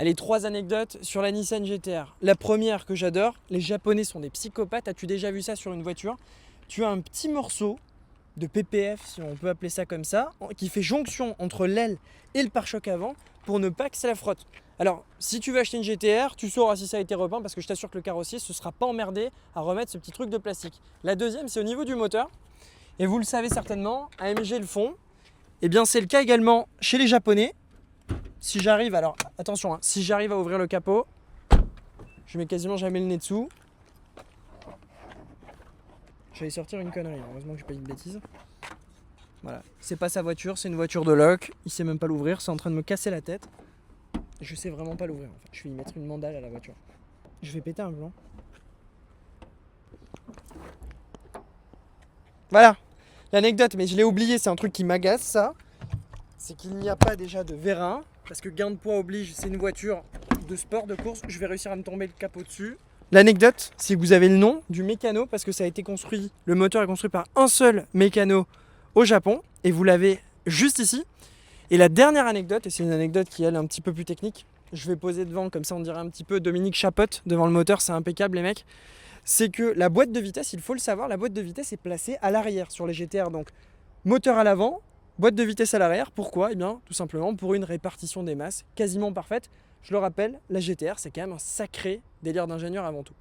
Allez, 3 anecdotes sur la Nissan GT-R. La première que j'adore, les Japonais sont des psychopathes. As-tu déjà vu ça sur une voiture? Tu as un petit morceau de PPF, si on peut appeler ça comme ça, qui fait jonction entre l'aile et le pare-choc avant pour ne pas que ça la frotte. Alors, si tu veux acheter une GT-R, tu sauras si ça a été repeint parce que je t'assure que le carrossier ne se sera pas emmerdé à remettre ce petit truc de plastique. La deuxième, c'est au niveau du moteur. Et vous le savez certainement, AMG le font. Eh bien, c'est le cas également chez les Japonais. Si j'arrive, alors attention, si j'arrive à ouvrir le capot, je mets quasiment jamais le nez dessous. J'allais sortir une connerie, heureusement que j'ai pas dit de bêtises. Voilà, c'est pas sa voiture, c'est une voiture de loc. Il sait même pas l'ouvrir, c'est en train de me casser la tête. Je sais vraiment pas l'ouvrir en fait. Je vais y mettre une mandale à la voiture. Je vais péter un plomb. Voilà, l'anecdote, mais je l'ai oublié, c'est un truc qui m'agace ça. C'est qu'il n'y a pas déjà de vérin. Parce que gain de poids oblige, c'est une voiture de sport, de course. Je vais réussir à me tomber le capot dessus. L'anecdote, c'est que vous avez le nom du mécano parce que ça a été construit, le moteur est construit par un seul mécano au Japon et vous l'avez juste ici. Et la dernière anecdote, et c'est une anecdote qui est un petit peu plus technique, je vais poser devant comme ça on dirait un petit peu Dominique Chapotte devant le moteur, c'est impeccable les mecs. C'est que la boîte de vitesse, il faut le savoir, la boîte de vitesse est placée à l'arrière sur les GT-R. Donc moteur à l'avant, boîte de vitesse à l'arrière. Pourquoi? Eh bien tout simplement pour une répartition des masses quasiment parfaite. Je le rappelle, la GT-R c'est quand même un sacré délire d'ingénieur avant tout.